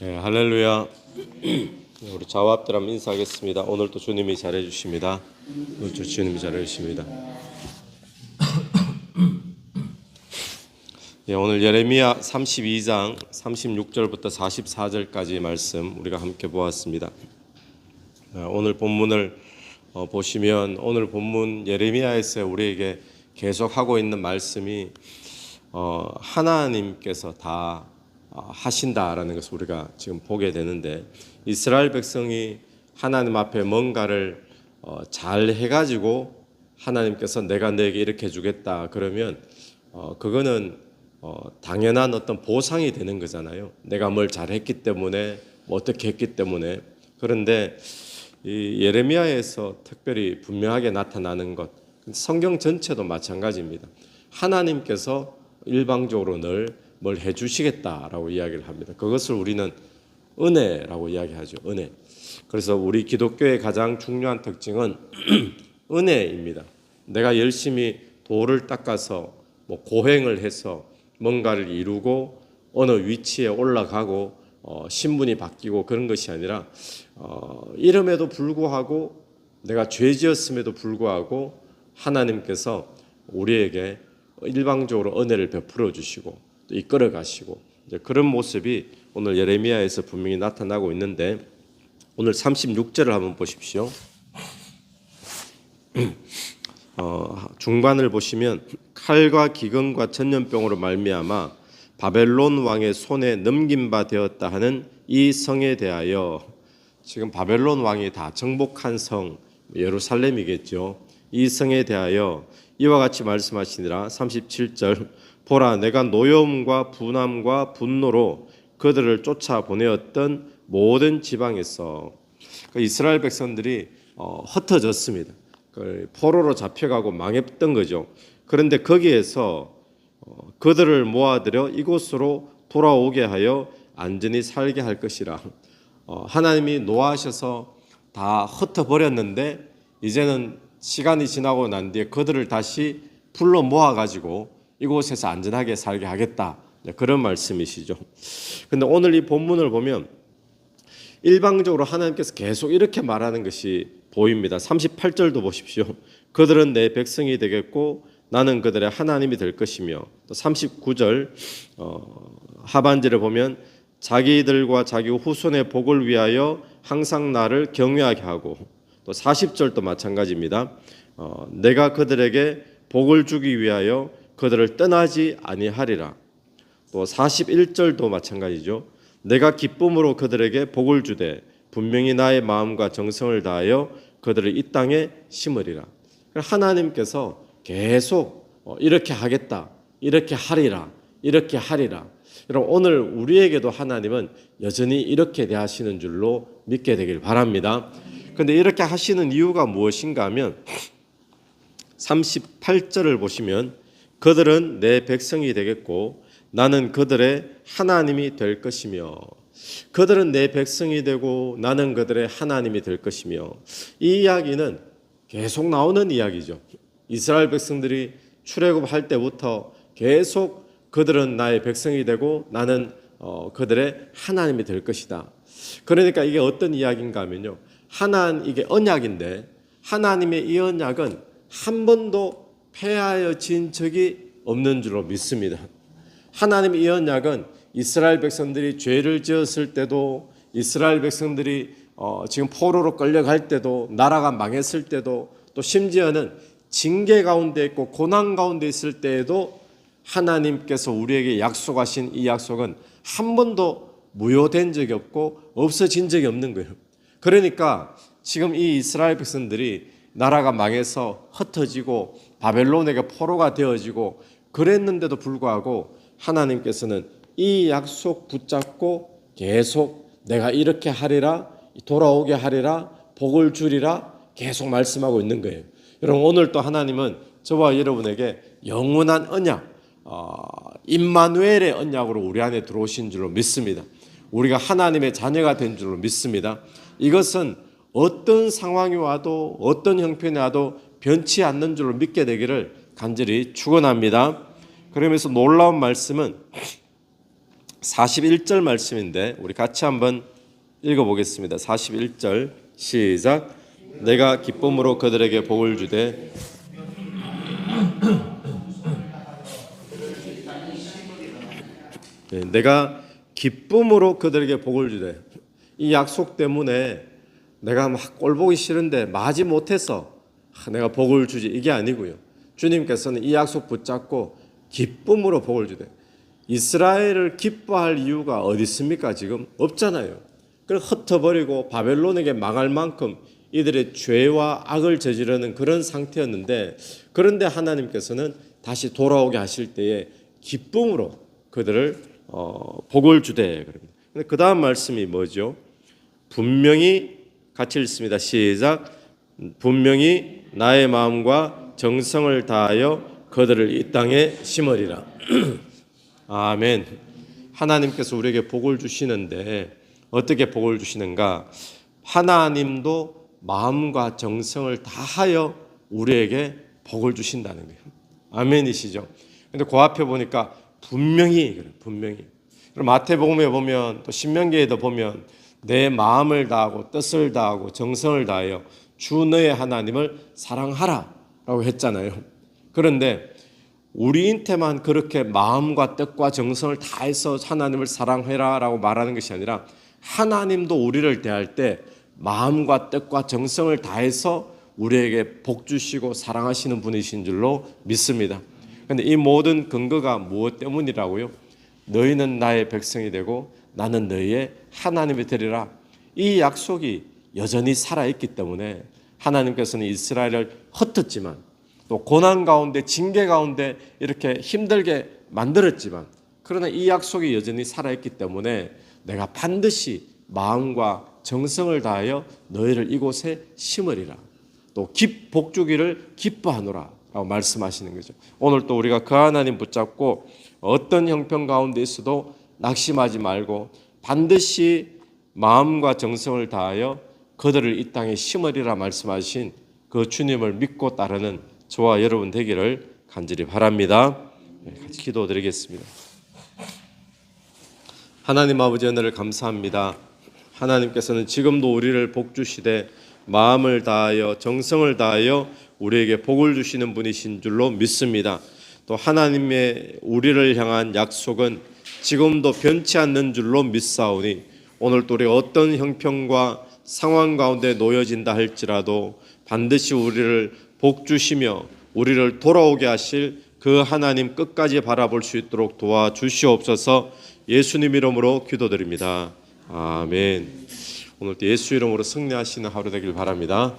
네, 할렐루야. 우리 좌우앞들 한번 인사하겠습니다. 오늘도 주님이 잘해주십니다. 오늘도 주님이 잘해주십니다. 예, 오늘 예레미야 32장 36절부터 44절까지 말씀 우리가 함께 보았습니다. 오늘 본문을 보시면 오늘 본문 예레미야에서 우리에게 계속하고 있는 말씀이 하나님께서 다 하신다라는 것을 우리가 지금 보게 되는데, 이스라엘 백성이 하나님 앞에 뭔가를 잘 해가지고 하나님께서 내가 너에게 이렇게 해주겠다 그러면 그거는 당연한 어떤 보상이 되는 거잖아요. 내가 뭘 잘했기 때문에 뭐 어떻게 했기 때문에. 그런데 이 예레미야에서 특별히 분명하게 나타나는 것, 성경 전체도 마찬가지입니다. 하나님께서 일방적으로 늘 뭘 해주시겠다라고 이야기를 합니다. 그것을 우리는 은혜라고 이야기하죠. 은혜. 그래서 우리 기독교의 가장 중요한 특징은 은혜입니다. 내가 열심히 도를 닦아서 뭐 고행을 해서 뭔가를 이루고 어느 위치에 올라가고 신분이 바뀌고 그런 것이 아니라 이름에도 불구하고 내가 죄지었음에도 불구하고 하나님께서 우리에게 일방적으로 은혜를 베풀어 주시고 또 이끌어 가시고, 이제 그런 모습이 오늘 예레미야에서 분명히 나타나고 있는데, 오늘 36절을 한번 보십시오. 중반을 보시면 칼과 기근과 전염병으로 말미암아 바벨론 왕의 손에 넘긴 바 되었다 하는 이 성에 대하여, 지금 바벨론 왕이 다 정복한 성 예루살렘이겠죠. 이 성에 대하여 이와 같이 말씀하시니라. 37절, 보라 내가 노여움과 분함과 분노로 그들을 쫓아보내었던 모든 지방에서, 이스라엘 백성들이 흩어졌습니다. 포로로 잡혀가고 망했던 거죠. 그런데 거기에서 그들을 모아들여 이곳으로 돌아오게 하여 안전히 살게 할 것이라. 하나님이 노하셔서 다 흩어버렸는데 이제는 시간이 지나고 난 뒤에 그들을 다시 불러 모아가지고 이곳에서 안전하게 살게 하겠다, 그런 말씀이시죠. 그런데 오늘 이 본문을 보면 일방적으로 하나님께서 계속 이렇게 말하는 것이 보입니다. 38절도 보십시오. 그들은 내 백성이 되겠고 나는 그들의 하나님이 될 것이며, 또 39절 하반절에 보면 자기들과 자기 후손의 복을 위하여 항상 나를 경외하게 하고, 또 40절도 마찬가지입니다. 내가 그들에게 복을 주기 위하여 그들을 떠나지 아니하리라. 또 41절도 마찬가지죠. 내가 기쁨으로 그들에게 복을 주되 분명히 나의 마음과 정성을 다하여 그들을 이 땅에 심으리라. 하나님께서 계속 이렇게 하겠다, 이렇게 하리라, 이렇게 하리라. 여러분, 오늘 우리에게도 하나님은 여전히 이렇게 대하시는 줄로 믿게 되길 바랍니다. 그런데 이렇게 하시는 이유가 무엇인가 하면 38절을 보시면 그들은 내 백성이 되겠고 나는 그들의 하나님이 될 것이며, 그들은 내 백성이 되고 나는 그들의 하나님이 될 것이며, 이 이야기는 계속 나오는 이야기죠. 이스라엘 백성들이 출애굽할 때부터 계속 그들은 나의 백성이 되고 나는 그들의 하나님이 될 것이다. 그러니까 이게 어떤 이야기인가 하면요, 이게 언약인데 하나님의 이 언약은 한 번도 폐하여진 적이 없는 줄로 믿습니다. 하나님의 이 언약은 이스라엘 백성들이 죄를 지었을 때도, 이스라엘 백성들이 지금 포로로 끌려갈 때도, 나라가 망했을 때도, 또 심지어는 징계 가운데 있고 고난 가운데 있을 때에도 하나님께서 우리에게 약속하신 이 약속은 한 번도 무효된 적이 없고 없어진 적이 없는 거예요. 그러니까 지금 이 이스라엘 백성들이 나라가 망해서 흩어지고 바벨론에게 포로가 되어지고 그랬는데도 불구하고 하나님께서는 이 약속 붙잡고 계속 내가 이렇게 하리라, 돌아오게 하리라, 복을 주리라 계속 말씀하고 있는 거예요. 여러분, 오늘 또 하나님은 저와 여러분에게 영원한 언약, 임마누엘의 언약으로 우리 안에 들어오신 줄로 믿습니다. 우리가 하나님의 자녀가 된 줄로 믿습니다. 이것은 어떤 상황이 와도 어떤 형편이 와도 변치 않는 줄로 믿게 되기를 간절히 축원합니다. 그러면서 놀라운 말씀은 41절 말씀인데 우리 같이 한번 읽어보겠습니다. 41절 시작. 내가 기쁨으로 그들에게 복을 주되 내가 기쁨으로 그들에게 복을 주되, 이 약속 때문에 내가 막 꼴보기 싫은데 마지 못해서 내가 복을 주지, 이게 아니고요. 주님께서는 이 약속 붙잡고 기쁨으로 복을 주되, 이스라엘을 기뻐할 이유가 어디 있습니까? 지금 없잖아요. 그걸 흩어버리고 바벨론에게 망할 만큼 이들의 죄와 악을 저지르는 그런 상태였는데, 그런데 하나님께서는 다시 돌아오게 하실 때에 기쁨으로 그들을 복을 주되. 그런데 그 다음 말씀이 뭐죠? 분명히 같이 읽습니다. 시작. 분명히 나의 마음과 정성을 다하여 그들을 이 땅에 심으리라. 아멘. 하나님께서 우리에게 복을 주시는데 어떻게 복을 주시는가? 하나님도 마음과 정성을 다하여 우리에게 복을 주신다는 거예요. 아멘이시죠? 근데 그 앞에 보니까 분명히, 분명히. 그럼 마태복음에 보면, 또 신명기에도 보면 내 마음을 다하고 뜻을 다하고 정성을 다하여 주 너의 하나님을 사랑하라 라고 했잖아요. 그런데 우리한테만 그렇게 마음과 뜻과 정성을 다해서 하나님을 사랑해라 라고 말하는 것이 아니라, 하나님도 우리를 대할 때 마음과 뜻과 정성을 다해서 우리에게 복 주시고 사랑하시는 분이신 줄로 믿습니다. 그런데 이 모든 근거가 무엇 때문이라고요? 너희는 나의 백성이 되고 나는 너희의 하나님이 되리라. 이 약속이 여전히 살아있기 때문에 하나님께서는 이스라엘을 흩었지만, 또 고난 가운데 징계 가운데 이렇게 힘들게 만들었지만, 그러나 이 약속이 여전히 살아있기 때문에 내가 반드시 마음과 정성을 다하여 너희를 이곳에 심으리라. 또 복 주기를 기뻐하노라 라고 말씀하시는 거죠. 오늘 또 우리가 그 하나님 붙잡고 어떤 형편 가운데 있어도 낙심하지 말고 반드시 마음과 정성을 다하여 그들을 이 땅에 심으리라 말씀하신 그 주님을 믿고 따르는 저와 여러분 되기를 간절히 바랍니다. 같이 기도드리겠습니다. 하나님 아버지, 은혜를 감사합니다. 하나님께서는 지금도 우리를 복 주시되 마음을 다하여 정성을 다하여 우리에게 복을 주시는 분이신 줄로 믿습니다. 또 하나님의 우리를 향한 약속은 지금도 변치 않는 줄로 믿사오니, 오늘 또 우리가 어떤 형편과 상황 가운데 놓여진다 할지라도 반드시 우리를 복 주시며 우리를 돌아오게 하실 그 하나님 끝까지 바라볼 수 있도록 도와주시옵소서. 예수님 이름으로 기도드립니다. 아멘. 오늘 또 예수 이름으로 승리하시는 하루 되길 바랍니다.